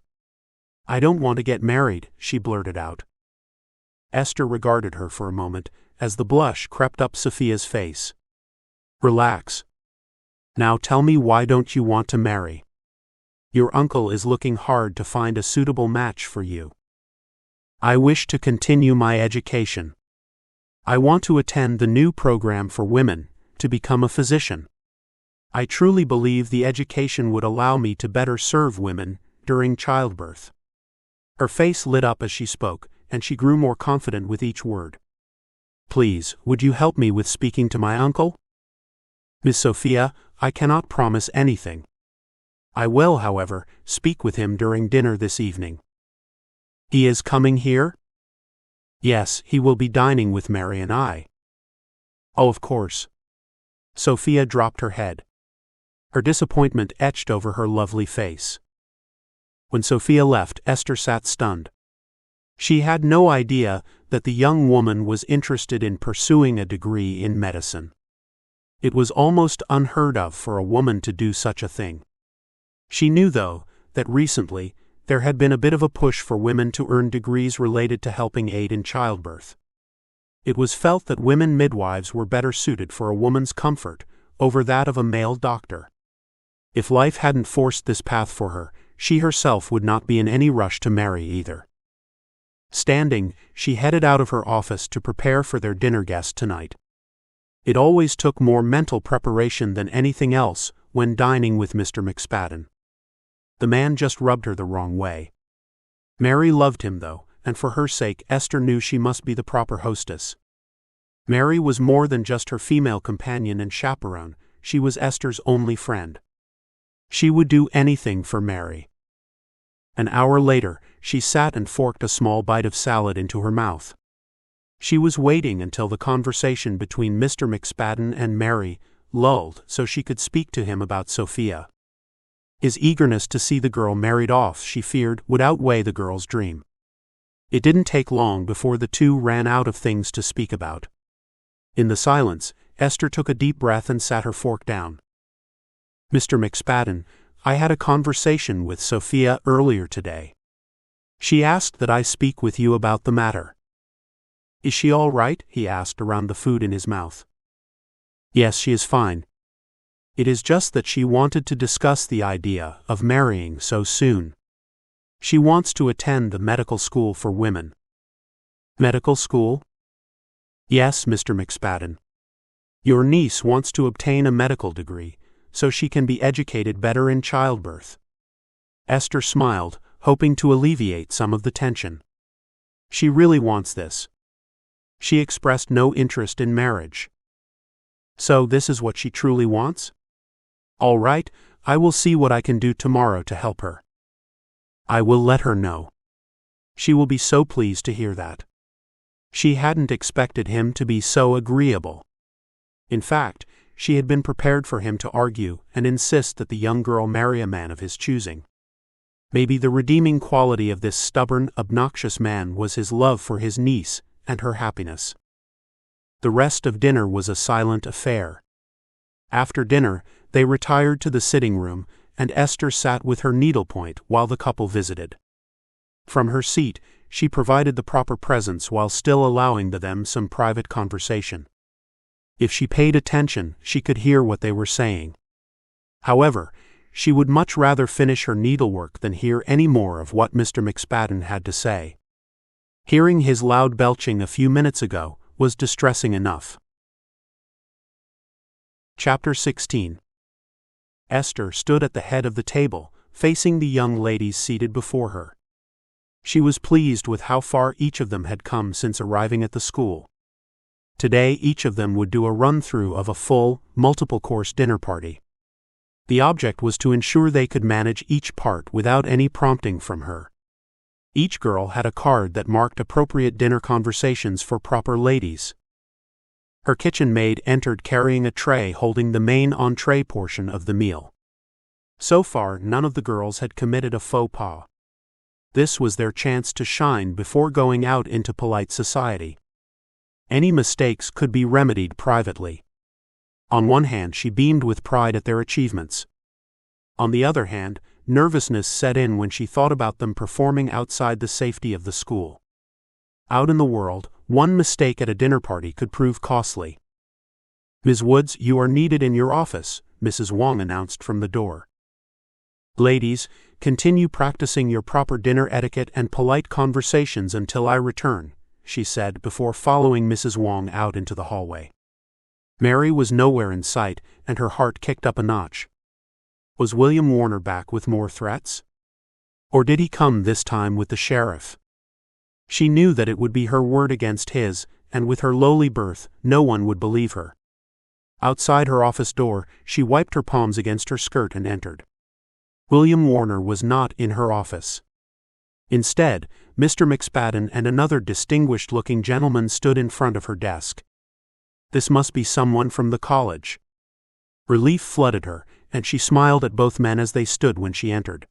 [SPEAKER 1] I don't want to get married, she blurted out. Esther regarded her for a moment as the blush crept up Sophia's face. Relax. Now tell me, why don't you want to marry? Your uncle is looking hard to find a suitable match for you. I wish to continue my education. I want to attend the new program for women, to become a physician. I truly believe the education would allow me to better serve women during childbirth. Her face lit up as she spoke, and she grew more confident with each word. Please, would you help me with speaking to my uncle? Miss Sophia, I cannot promise anything. I will, however, speak with him during dinner this evening. He is coming here? Yes, he will be dining with Mary and I. Oh, of course. Sophia dropped her head. Her disappointment etched over her lovely face. When Sophia left, Esther sat stunned. She had no idea that the young woman was interested in pursuing a degree in medicine. It was almost unheard of for a woman to do such a thing. She knew, though, that recently there had been a bit of a push for women to earn degrees related to helping aid in childbirth. It was felt that women midwives were better suited for a woman's comfort over that of a male doctor. If life hadn't forced this path for her, she herself would not be in any rush to marry either. Standing, she headed out of her office to prepare for their dinner guest tonight. It always took more mental preparation than anything else when dining with Mr. McSpadden. The man just rubbed her the wrong way. Mary loved him, though, and for her sake Esther knew she must be the proper hostess. Mary was more than just her female companion and chaperone, she was Esther's only friend. She would do anything for Mary. An hour later, she sat and forked a small bite of salad into her mouth. She was waiting until the conversation between Mr. McSpadden and Mary lulled so she could speak to him about Sophia. His eagerness to see the girl married off, she feared, would outweigh the girl's dream. It didn't take long before the two ran out of things to speak about. In the silence, Esther took a deep breath and sat her fork down. Mr. McSpadden, I had a conversation with Sophia earlier today. She asked that I speak with you about the matter. Is she all right? He asked around the food in his mouth. Yes, she is fine. It is just that she wanted to discuss the idea of marrying so soon. She wants to attend the medical school for women. Medical school? Yes, Mr. McSpadden. Your niece wants to obtain a medical degree so she can be educated better in childbirth. Esther smiled, hoping to alleviate some of the tension. She really wants this. She expressed no interest in marriage. So this is what she truly wants? All right, I will see what I can do tomorrow to help her. I will let her know. She will be so pleased to hear that. She hadn't expected him to be so agreeable. In fact, she had been prepared for him to argue and insist that the young girl marry a man of his choosing. Maybe the redeeming quality of this stubborn, obnoxious man was his love for his niece and her happiness. The rest of dinner was a silent affair. After dinner, they retired to the sitting room, and Esther sat with her needlepoint while the couple visited. From her seat, she provided the proper presence while still allowing them some private conversation. If she paid attention, she could hear what they were saying. However, she would much rather finish her needlework than hear any more of what Mr. McSpadden had to say. Hearing his loud belching a few minutes ago was distressing enough. Chapter 16. Esther stood at the head of the table, facing the young ladies seated before her. She was pleased with how far each of them had come since arriving at the school. Today each of them would do a run-through of a full, multiple-course dinner party. The object was to ensure they could manage each part without any prompting from her. Each girl had a card that marked appropriate dinner conversations for proper ladies. Her kitchen maid entered carrying a tray holding the main entree portion of the meal. So far, none of the girls had committed a faux pas. This was their chance to shine before going out into polite society. Any mistakes could be remedied privately. On one hand, she beamed with pride at their achievements. On the other hand, nervousness set in when she thought about them performing outside the safety of the school. Out in the world, one mistake at a dinner party could prove costly. "Ms. Woods, you are needed in your office," Mrs. Wong announced from the door. "Ladies, continue practicing your proper dinner etiquette and polite conversations until I return," she said before following Mrs. Wong out into the hallway. Mary was nowhere in sight, and her heart kicked up a notch. Was William Warner back with more threats? Or did he come this time with the sheriff? She knew that it would be her word against his, and with her lowly birth, no one would believe her. Outside her office door, she wiped her palms against her skirt and entered. William Warner was not in her office. Instead, Mr. McSpadden and another distinguished-looking gentleman stood in front of her desk. This must be someone from the college. Relief flooded her, and she smiled at both men as they stood when she entered.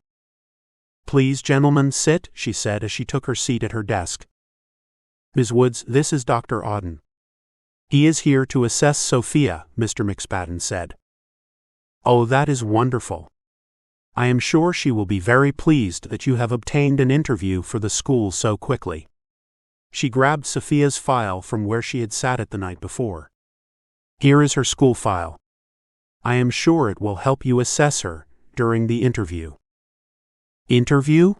[SPEAKER 1] "Please, gentlemen, sit," she said as she took her seat at her desk. "Ms. Woods, this is Dr. Auden. He is here to assess Sophia," Mr. McSpadden said. "Oh, that is wonderful. I am sure she will be very pleased that you have obtained an interview for the school so quickly." She grabbed Sophia's file from where she had sat it the night before. "Here is her school file. I am sure it will help you assess her during the interview." "Interview?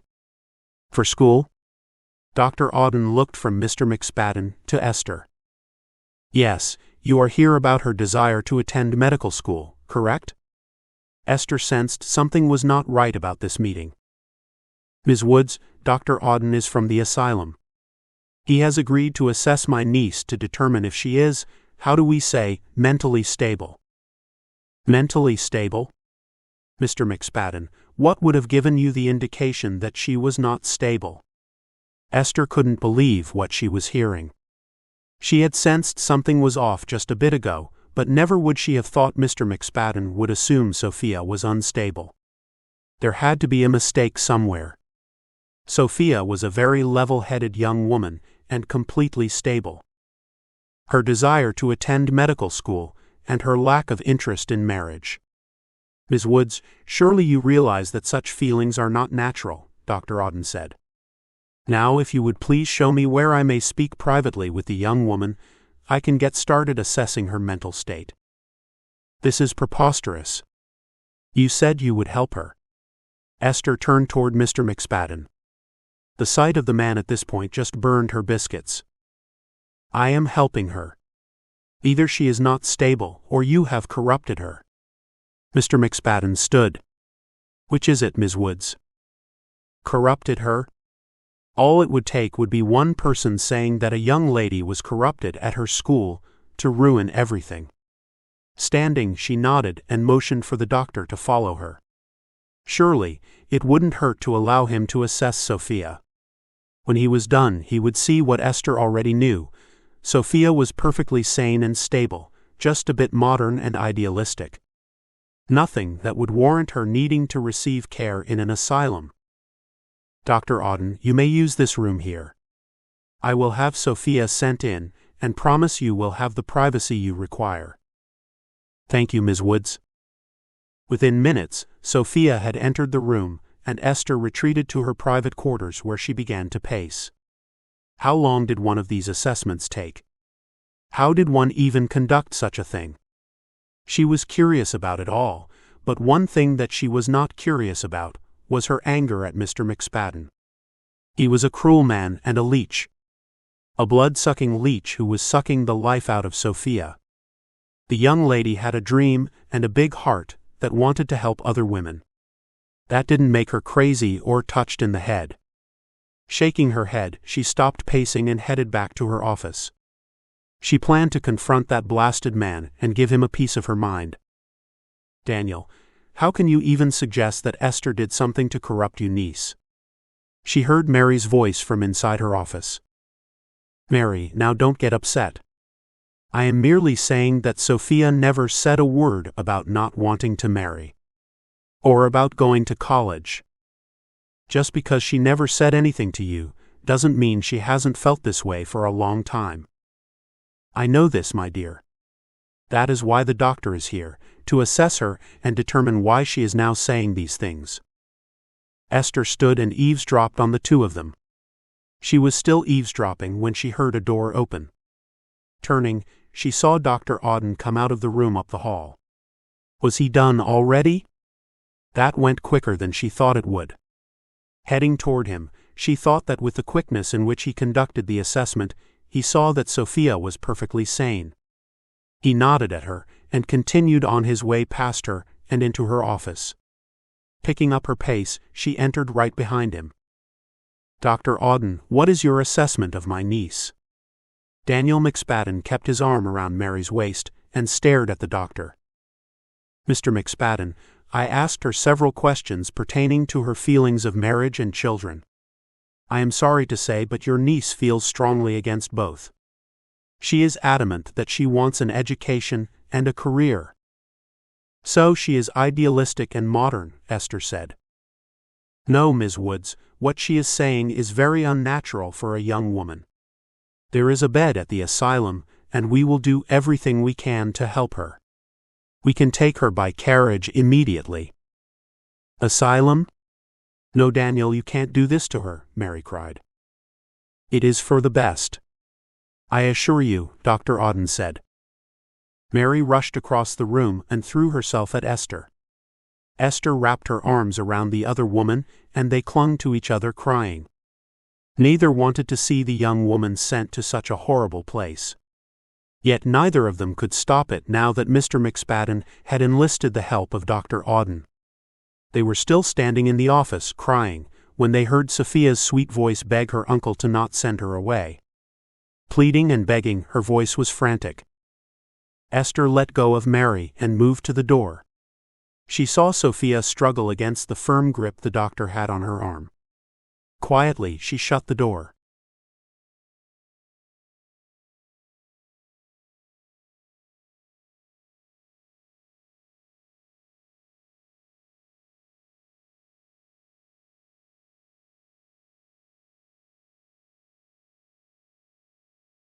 [SPEAKER 1] For school?" Dr. Auden looked from Mr. McSpadden to Esther. "Yes, you are here about her desire to attend medical school, correct?" Esther sensed something was not right about this meeting. "Ms. Woods, Dr. Auden is from the asylum. He has agreed to assess my niece to determine if she is, how do we say, mentally stable." "Mentally stable?" "Mr. McSpadden, what would have given you the indication that she was not stable?" Esther couldn't believe what she was hearing. She had sensed something was off just a bit ago, but never would she have thought Mr. McSpadden would assume Sophia was unstable. There had to be a mistake somewhere. Sophia was a very level-headed young woman, and completely stable. Her desire to attend medical school, and her lack of interest in marriage. "Ms. Woods, surely you realize that such feelings are not natural," Dr. Auden said. "Now if you would please show me where I may speak privately with the young woman, I can get started assessing her mental state." "This is preposterous. You said you would help her." Esther turned toward Mr. McSpadden. The sight of the man at this point just burned her biscuits. "I am helping her. Either she is not stable, or you have corrupted her." Mr. McSpadden stood. "Which is it, Ms. Woods?" "Corrupted her? All it would take would be one person saying that a young lady was corrupted at her school to ruin everything." Standing, she nodded and motioned for the doctor to follow her. Surely, it wouldn't hurt to allow him to assess Sophia. When he was done, he would see what Esther already knew. Sophia was perfectly sane and stable, just a bit modern and idealistic. Nothing that would warrant her needing to receive care in an asylum. "Dr. Auden, you may use this room here. I will have Sophia sent in, and promise you will have the privacy you require." "Thank you, Ms. Woods." Within minutes, Sophia had entered the room, and Esther retreated to her private quarters where she began to pace. How long did one of these assessments take? How did one even conduct such a thing? She was curious about it all, but one thing that she was not curious about was her anger at Mr. McSpadden. He was a cruel man and a leech. A blood-sucking leech who was sucking the life out of Sophia. The young lady had a dream and a big heart that wanted to help other women. That didn't make her crazy or touched in the head. Shaking her head, she stopped pacing and headed back to her office. She planned to confront that blasted man and give him a piece of her mind. Daniel, how can you even suggest that Esther did something to corrupt you, niece? She heard Mary's voice from inside her office. Mary, now don't get upset. I am merely saying that Sophia never said a word about not wanting to marry. Or about going to college. Just because she never said anything to you, doesn't mean she hasn't felt this way for a long time. I know this, my dear. That is why the doctor is here, to assess her and determine why she is now saying these things. Esther stood and eavesdropped on the two of them. She was still eavesdropping when she heard a door open. Turning, she saw Dr. Auden come out of the room up the hall. Was he done already? That went quicker than she thought it would. Heading toward him, she thought that with the quickness in which he conducted the assessment, he saw that Sophia was perfectly sane. He nodded at her and continued on his way past her and into her office. Picking up her pace, she entered right behind him. Dr. Auden, what is your assessment of my niece? Daniel McSpadden kept his arm around Mary's waist and stared at the doctor. Mr. McSpadden, I asked her several questions pertaining to her feelings of marriage and children. I am sorry to say, but your niece feels strongly against both. She is adamant that she wants an education and a career. So she is idealistic and modern, Esther said. No, Ms. Woods, what she is saying is very unnatural for a young woman. There is a bed at the asylum, and we will do everything we can to help her. We can take her by carriage immediately. Asylum? No, Daniel, you can't do this to her, Mary cried. It is for the best. I assure you, Dr. Auden said. Mary rushed across the room and threw herself at Esther. Esther wrapped her arms around the other woman, and they clung to each other crying. Neither wanted to see the young woman sent to such a horrible place. Yet neither of them could stop it now that Mr. McSpadden had enlisted the help of Dr. Auden. They were still standing in the office, crying, when they heard Sophia's sweet voice beg her uncle to not send her away. Pleading and begging, her voice was frantic. Esther let go of Mary and moved to the door. She saw Sophia struggle against the firm grip the doctor had on her arm. Quietly, she shut the door.